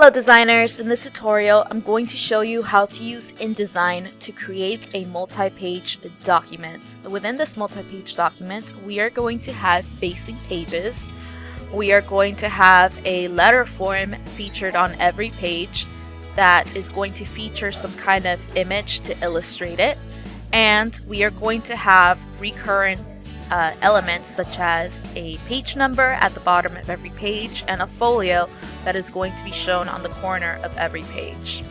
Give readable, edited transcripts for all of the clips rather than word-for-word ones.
Hello designers, in this tutorial I'm going to show you how to use InDesign to create a multi-page document. Within this multi-page document we are going to have facing pages, we are going to have a letter form featured on every page that is going to feature some kind of image to illustrate it, and we are going to have recurrent elements such as a page number at the bottom of every page and a folio that is going to be shown on the corner of every page.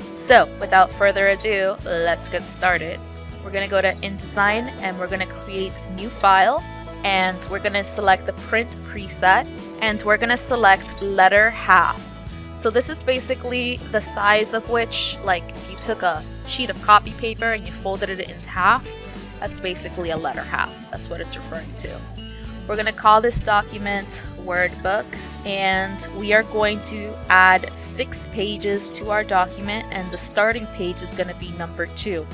So without further ado, let's get started. We're going to go to InDesign and we're going to create a new file, and we're going to select the print preset, and we're going to select letter half. So this is basically the size of which, like if you took a sheet of copy paper and you folded it into half, that's basically a letter half. That's what it's referring to. We're going to call this document Word Book, and we are going to add 6 pages to our document, and the starting page is going to be number 2.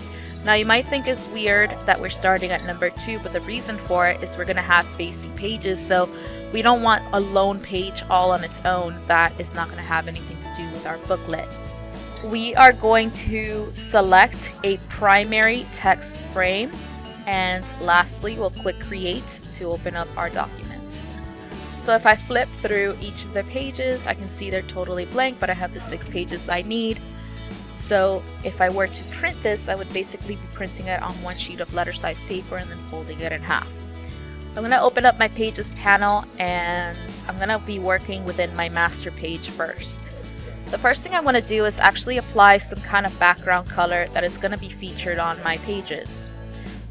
Now you might think it's weird that we're starting at number 2, but the reason for it is we're going to have facing pages, so we don't want a lone page all on its own. That is not going to have anything to do with our booklet. We are going to select a primary text frame, and lastly we'll click create to open up our document. So if I flip through each of the pages, I can see they're totally blank, but I have the 6 pages that I need. So if I were to print this, I would basically be printing it on one sheet of letter size paper and then folding it in half. I'm going to open up my pages panel, and I'm going to be working within my master page first. The first thing I want to do is actually apply some kind of background color that is going to be featured on my pages.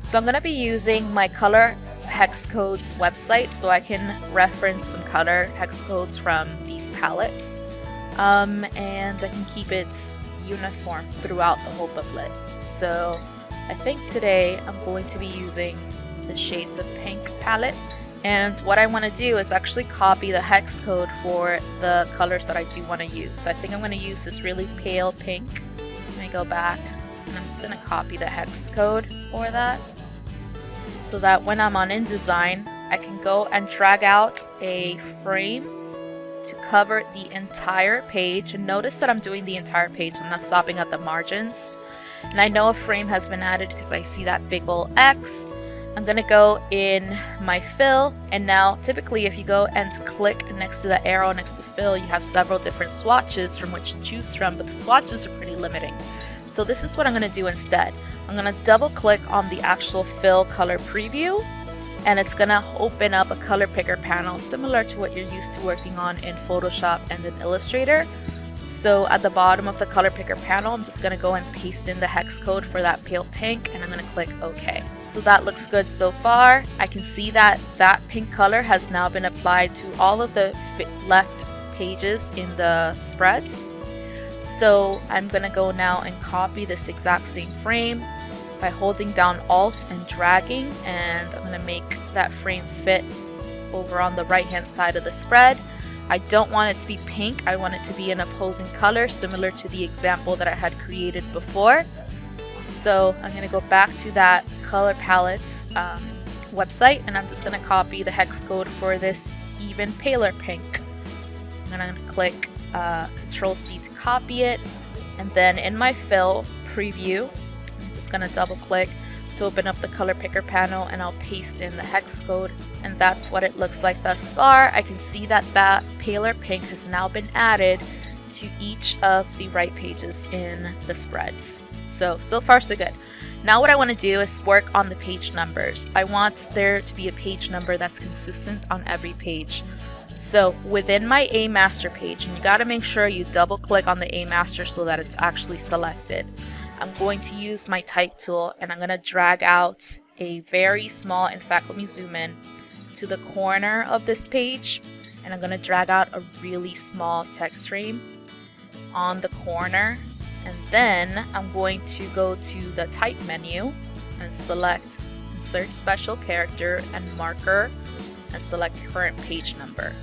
So I'm going to be using my color hex codes website so I can reference some color hex codes from these palettes, and I can keep it uniform throughout the whole booklet. So I think today I'm going to be using the Shades of Pink palette, and what I want to do is actually copy the hex code for the colors that I do want to use. So I think I'm going to use this really pale pink. Let me go back, and I'm just going to copy the hex code for that, so that when I'm on InDesign, I can go and drag out a frame to cover the entire page. And notice that I'm doing the entire page, I'm not stopping at the margins. And I know a frame has been added because I see that big ol' X. I'm gonna go in my fill, and now typically if you go and click next to the arrow next to fill, you have several different swatches from which to choose from, but the swatches are pretty limiting. So this is what I'm going to do instead. I'm going to double click on the actual fill color preview, and it's going to open up a color picker panel similar to what you're used to working on in Photoshop and in Illustrator. So at the bottom of the color picker panel, I'm just going to go and paste in the hex code for that pale pink, and I'm going to click OK. So that looks good so far. I can see that that pink color has now been applied to all of the left pages in the spreads. So I'm going to go now and copy this exact same frame by holding down Alt and dragging, and I'm going to make that frame fit over on the right hand side of the spread. I don't want it to be pink, I want it to be an opposing color similar to the example that I had created before. So I'm going to go back to that color palettes website, and I'm just going to copy the hex code for this even paler pink. And I'm going to click Control C to copy it, and then in my fill preview I'm just going to double click to open up the color picker panel, and I'll paste in the hex code, and that's what it looks like thus far. I can see that that paler pink has now been added to each of the right pages in the spreads. So far so good. Now what I want to do is work on the page numbers. I want there to be a page number that's consistent on every page. So within my A master page, and you got to make sure you double click on the A master so that it's actually selected, I'm going to use my type tool, and I'm going to drag out a very small, in fact let me zoom in to the corner of this page, and I'm going to drag out a really small text frame on the corner, and then I'm going to go to the type menu and select insert special character and marker and select current page number.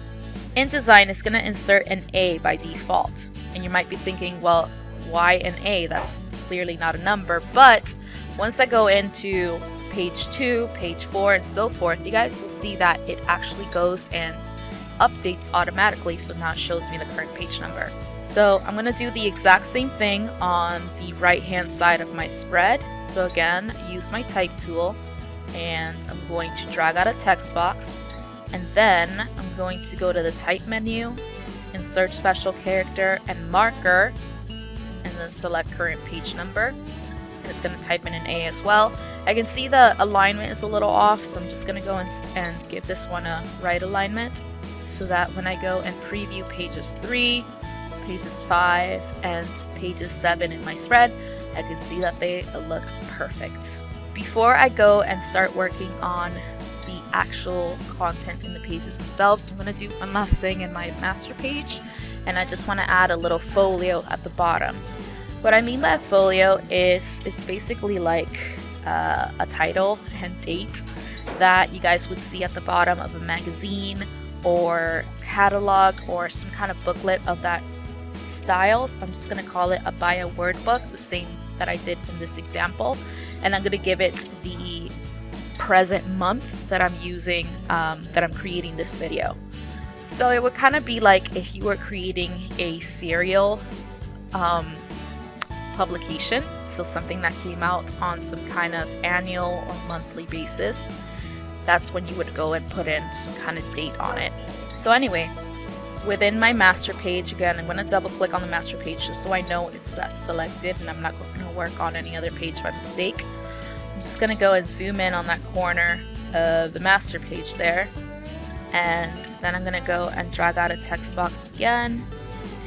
InDesign is going to insert an A by default, and you might be thinking, well, why an A? That's clearly not a number. But once I go into page 2, page 4, and so forth, you guys will see that it actually goes and updates automatically, so now it shows me the current page number. So I'm going to do the exact same thing on the right hand side of my spread. So again, use my type tool and I'm going to drag out a text box, and then I'm going to go to the type menu, insert special character and marker, and then select current page number. And it's going to type in an A as well. I can see the alignment is a little off, so I'm just going to go and give this one a right alignment, so that when I go and preview pages 3, pages 5, and pages 7 in my spread, I can see that they look perfect. Before I go and start working on the actual content in the pages themselves, I'm going to do one last thing in my master page, and I just want to add a little folio at the bottom. What I mean by a folio is it's basically like a title and date that you guys would see at the bottom of a magazine or catalog or some kind of booklet of that style. So I'm just going to call it a bio word book, the same that I did in this example, and I'm going to give it the present month that I'm using, that I'm creating this video. So it would kind of be like if you were creating a serial publication, so something that came out on some kind of annual or monthly basis. That's when you would go and put in some kind of date on it. So anyway, within my master page, again, I'm going to double click on the master page just so I know it's selected and I'm not going to work on any other page by mistake. I'm just going to go and zoom in on that corner of the master page there, and then I'm going to go and drag out a text box again,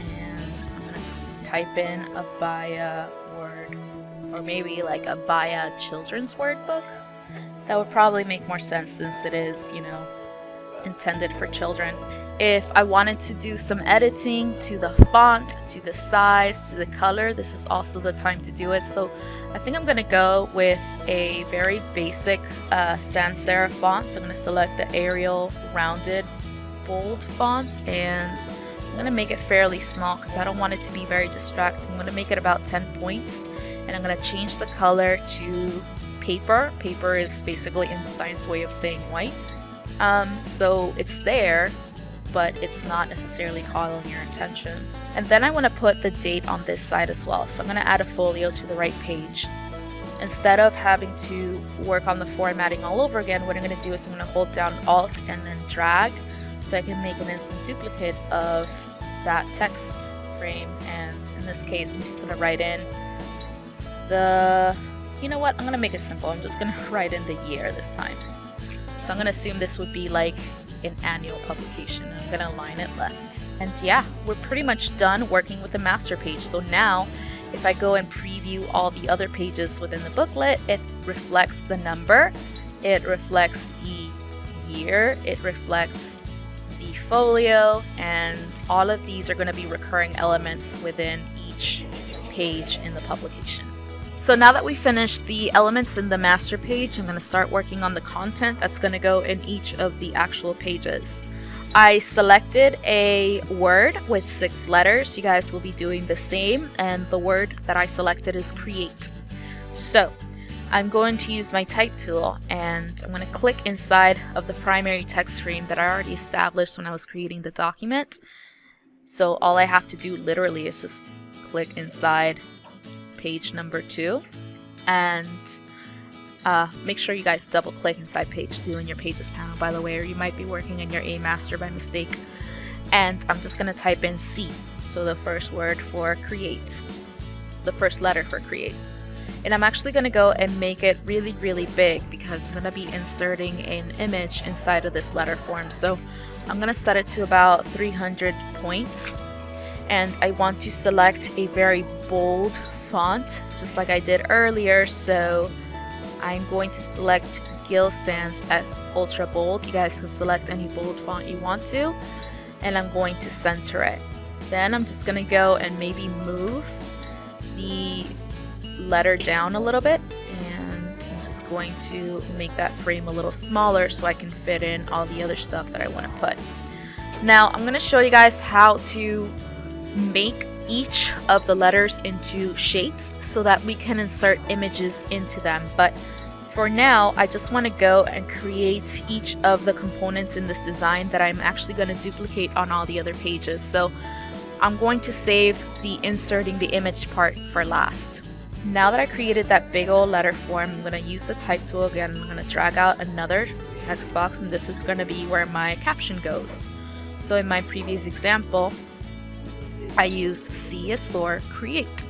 and I'm going to type in a Abaya word, or maybe like a Abaya children's word book. That would probably make more sense since it is, you know, intended for children. If I wanted to do some editing to the font, to the size, to the color, this is also the time to do it. So I think I'm going to go with a very basic sans serif font. So I'm going to select the Arial rounded bold font, and I'm going to make it fairly small because I don't want it to be very distracting. I'm going to make it about 10 points, and I'm going to change the color to paper. Paper is basically InDesign's way of saying white. So it's there, but it's not necessarily calling your attention. And then I want to put the date on this side as well. So I'm going to add a folio to the right page. Instead of having to work on the formatting all over again, what I'm going to do is I'm going to hold down Alt and then drag so I can make an instant duplicate of that text frame. And in this case, I'm just going to write in you know what, I'm going to make it simple. I'm just going to write in the year this time. So I'm going to assume this would be like an annual publication. I'm going to align it left. And yeah, we're pretty much done working with the master page. So now if I go and preview all the other pages within the booklet, it reflects the number, it reflects the year, it reflects the folio, and all of these are going to be recurring elements within each page in the publication. So now that we finished the elements in the master page, I'm going to start working on the content that's going to go in each of the actual pages. I selected a word with 6 letters. You guys will be doing the same, and the word that I selected is create. So I'm going to use my type tool, and I'm going to click inside of the primary text frame that I already established when I was creating the document. So all I have to do literally is just click inside page number 2, and make sure you guys double click inside page 2 in your pages panel, by the way, or you might be working in your A master by mistake. And I'm just going to type in C, so the first word for create, the first letter for create. And I'm actually going to go and make it really, really big because I'm going to be inserting an image inside of this letter form. So I'm going to set it to about 300 points, and I want to select a very bold font just like I did earlier. So I'm going to select Gill Sans at ultra bold. You guys can select any bold font you want to, and I'm going to center it. Then I'm just going to go and maybe move the letter down a little bit, and I'm just going to make that frame a little smaller so I can fit in all the other stuff that I want to put. Now I'm going to show you guys how to make each of the letters into shapes so that we can insert images into them. But for now, I just want to go and create each of the components in this design that I'm actually going to duplicate on all the other pages. So I'm going to save the inserting the image part for last. Now that I created that big old letter form, I'm going to use the type tool again. I'm going to drag out another text box, and this is going to be where my caption goes. So in my previous example, I used C as for create,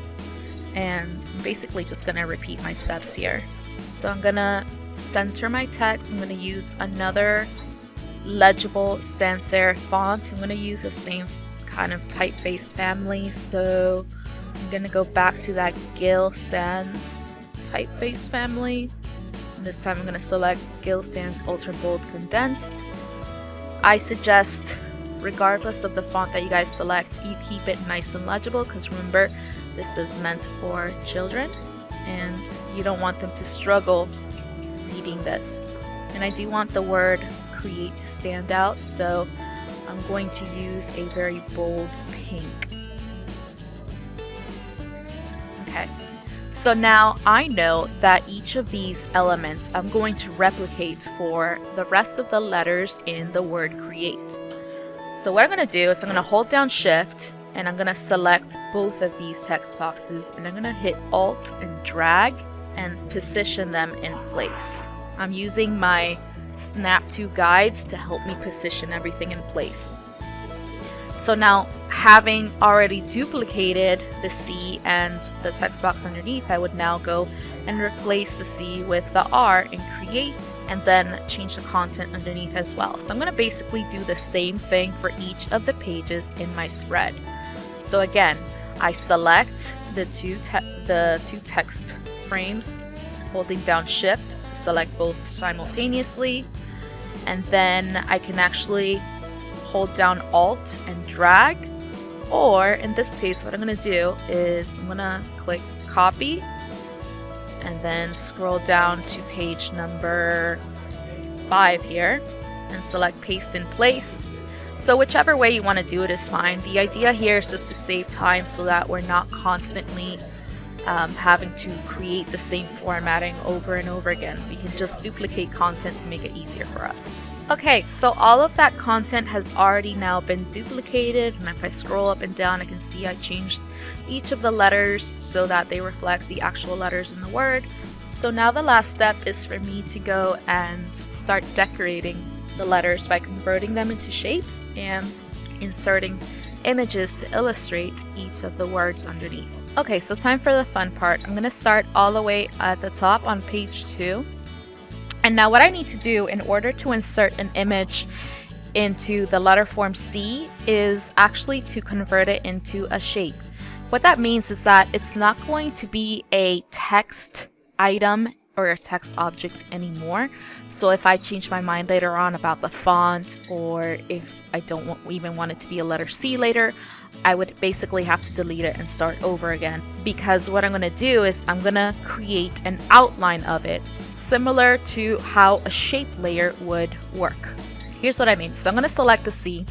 and I'm basically just going to repeat my steps here. So I'm going to center my text. I'm going to use another legible sans serif font. I'm going to use the same kind of typeface family, so I'm going to go back to that Gill Sans typeface family. And this time I'm going to select Gill Sans Ultra Bold Condensed. I suggest, regardless of the font that you guys select, you keep it nice and legible, because remember, this is meant for children and you don't want them to struggle reading this. And I do want the word create to stand out, so I'm going to use a very bold pink. Okay, so now I know that each of these elements I'm going to replicate for the rest of the letters in the word create. So what I'm going to do is I'm going to hold down Shift, and I'm going to select both of these text boxes, and I'm going to hit Alt and drag and position them in place. I'm using my Snap to guides to help me position everything in place. So now, having already duplicated the C and the text box underneath, I would now go and replace the C with the R in create, and then change the content underneath as well. So I'm going to basically do the same thing for each of the pages in my spread. So again, I select the two text frames, holding down Shift to select both simultaneously, and then I can actually hold down Alt and drag, or in this case what I'm going to do is I'm going to click copy and then scroll down to page number 5 here and select paste in place. So whichever way you want to do it is fine. The idea here is just to save time so that we're not constantly having to create the same formatting over and over again. We can just duplicate content to make it easier for us. Okay, so all of that content has already now been duplicated, and if I scroll up and down, I can see I changed each of the letters so that they reflect the actual letters in the word. So now the last step is for me to go and start decorating the letters by converting them into shapes and inserting images to illustrate each of the words underneath. Okay, so time for the fun part. I'm going to start all the way at the top on page 2. And now what I need to do in order to insert an image into the letter form C is actually to convert it into a shape. What that means is that it's not going to be a text item or a text object anymore. So if I change my mind later on about the font, or if I don't even want it to be a letter C later, I would basically have to delete it and start over again, because what I'm going to do is I'm going to create an outline of it, similar to how a shape layer would work. Here's what I mean. So I'm going to select the C,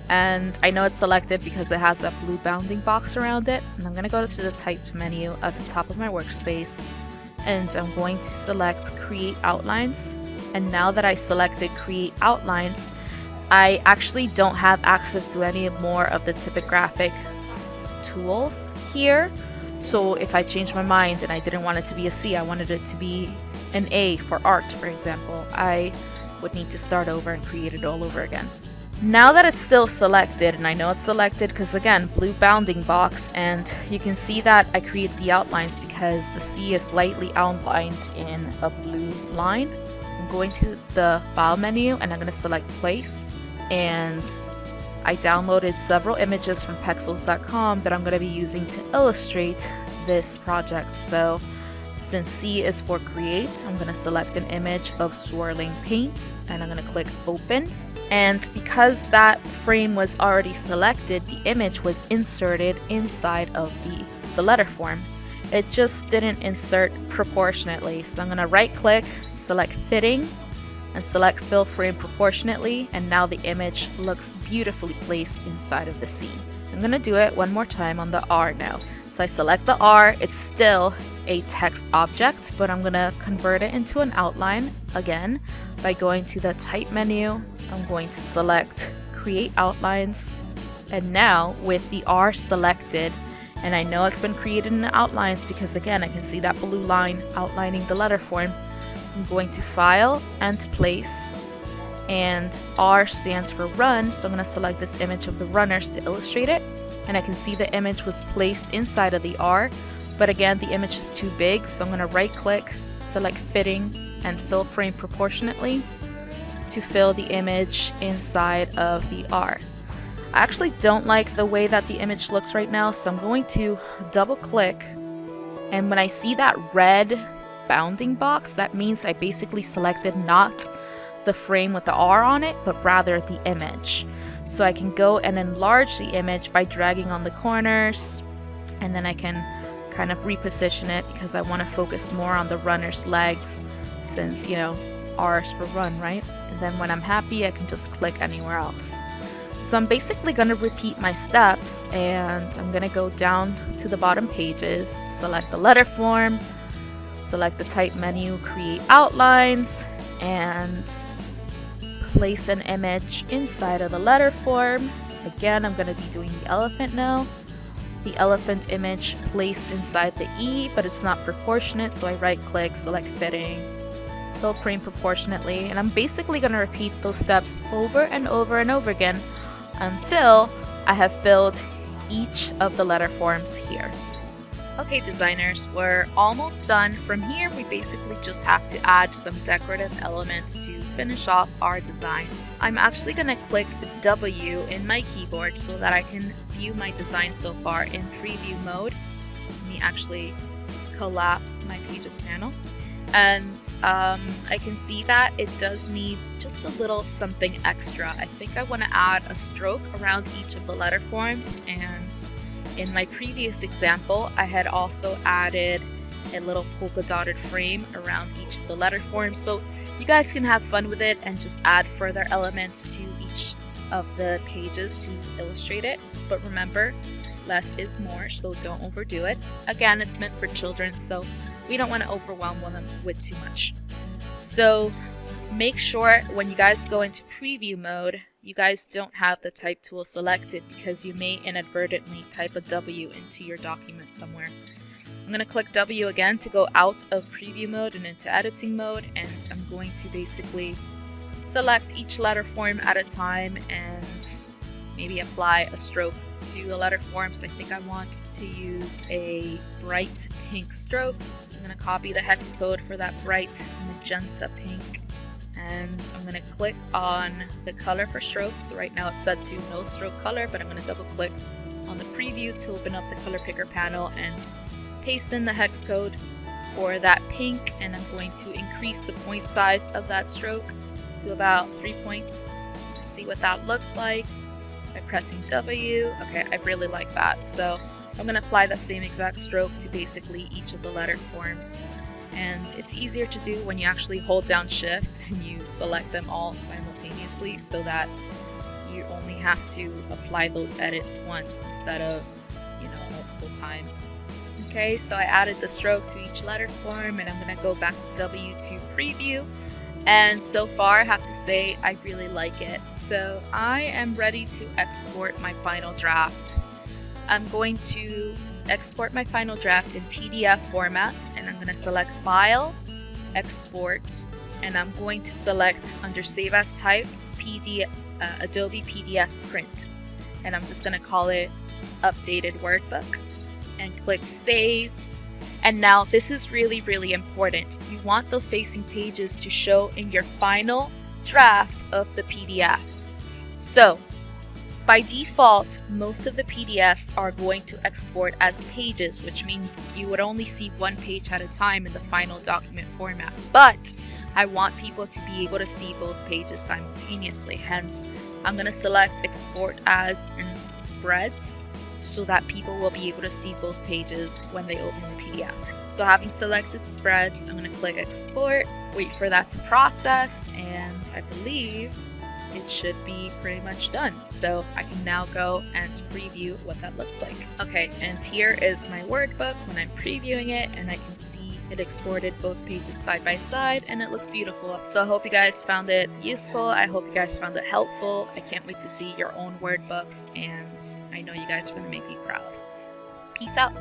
and I know it's selected because it has that blue bounding box around it, and I'm going to go to the type menu at the top of my workspace, and I'm going to select create outlines. And now that I selected create outlines, I actually don't have access to any more of the typographic tools here. So if I change my mind and I didn't want it to be a C, I wanted it to be an A for art, for example, I would need to start over and create it all over again. Now that it's still selected, and I know it's selected because again, blue bounding box, and you can see that I created the outlines because the C is lightly outlined in a blue line. I'm going to the file menu and I'm going to select place. And I downloaded several images from pexels.com that I'm going to be using to illustrate this project. So since C is for create, I'm going to select an image of swirling paint and I'm going to click open. And because that frame was already selected, the image was inserted inside of the letter form. It just didn't insert proportionately. So I'm going to right click, select fitting, and select fill frame proportionately, and now the image looks beautifully placed inside of the C. I'm going to do it one more time on the R now. So I select the R, it's still a text object, but I'm going to convert it into an outline again by going to the type menu. I'm going to select create outlines, And now with the R selected, and I know it's been created in the outlines because again I can see that blue line outlining the letter form, I'm going to File and Place, and R stands for Run, so I'm going to select this image of the runners to illustrate it. And I can see the image was placed inside of the R, but again the image is too big, so I'm going to right click, select Fitting, and Fill Frame Proportionately to fill the image inside of the R. I actually don't like the way that the image looks right now, so I'm going to double click, and when I see that red bounding box, that means I basically selected not the frame with the R on it, but rather the image. So I can go and enlarge the image by dragging on the corners, and then I can kind of reposition it because I want to focus more on the runner's legs, since, you know, R is for run, right? And then when I'm happy, I can just click anywhere else. So I'm basically going to repeat my steps, and I'm going to go down to the bottom pages, select the letter form, select the type menu, create outlines, and place an image inside of the letter form. Again, I'm going to be doing the elephant now. The elephant image placed inside the E, but it's not proportionate, so I right click, select Fitting, Fill Frame Proportionately, and I'm basically going to repeat those steps over and over and over again until I have filled each of the letter forms here. Okay designers, we're almost done. From here we basically just have to add some decorative elements to finish off our design. I'm actually going to click W in my keyboard so that I can view my design so far in preview mode. Let me actually collapse my pages panel. And I can see that it does need just a little something extra. I think I want to add a stroke around each of the letter forms, and in my previous example I had also added a little polka dotted frame around each of the letter forms, so you guys can have fun with it and just add further elements to each of the pages to illustrate it. But remember, less is more, so don't overdo it. Again, it's meant for children, so we don't want to overwhelm them with too much. So make sure when you guys go into preview mode, you guys don't have the type tool selected because you may inadvertently type a W into your document somewhere. I'm going to click W again to go out of preview mode and into editing mode, and I'm going to basically select each letter form at a time and maybe apply a stroke to the letter forms. I think I want to use a bright pink stroke, so I'm going to copy the hex code for that bright magenta pink, and I'm going to click on the color for stroke. So right now it's set to no stroke color, but I'm going to double click on the preview to open up the color picker panel and paste in the hex code for that pink, and I'm going to increase the point size of that stroke to about 3 points. Let's see what that looks like by pressing W. Okay, I really like that. So I'm going to apply that same exact stroke to basically each of the letter forms. And it's easier to do when you actually hold down Shift and you select them all simultaneously, so that you only have to apply those edits once instead of, you know, multiple times. Okay, so I added the stroke to each letter form, and I'm going to go back to W to preview. And so far I have to say I really like it. So I am ready to export my final draft. I'm going to export my final draft in PDF format, and I'm going to select File, Export, and I'm going to select under Save As Type, Adobe PDF Print. And I'm just going to call it Updated Workbook and click Save. And now this is really important. You want the facing pages to show in your final draft of the PDF. So by default, most of the PDFs are going to export as pages, which means you would only see one page at a time in the final document format. But I want people to be able to see both pages simultaneously. Hence, I'm going to select Export As and Spreads, so that people will be able to see both pages when they open the PDF. So having selected spreads, I'm going to click Export, wait for that to process, and I believe it should be pretty much done. So I can now go and preview what that looks like. Okay, and here is my workbook when I'm previewing it, and I can see It exported both pages side by side and it looks beautiful. So I hope you guys found it useful. I hope you guys found it helpful. I can't wait to see your own word books, and I know you guys are going to make me proud. Peace out.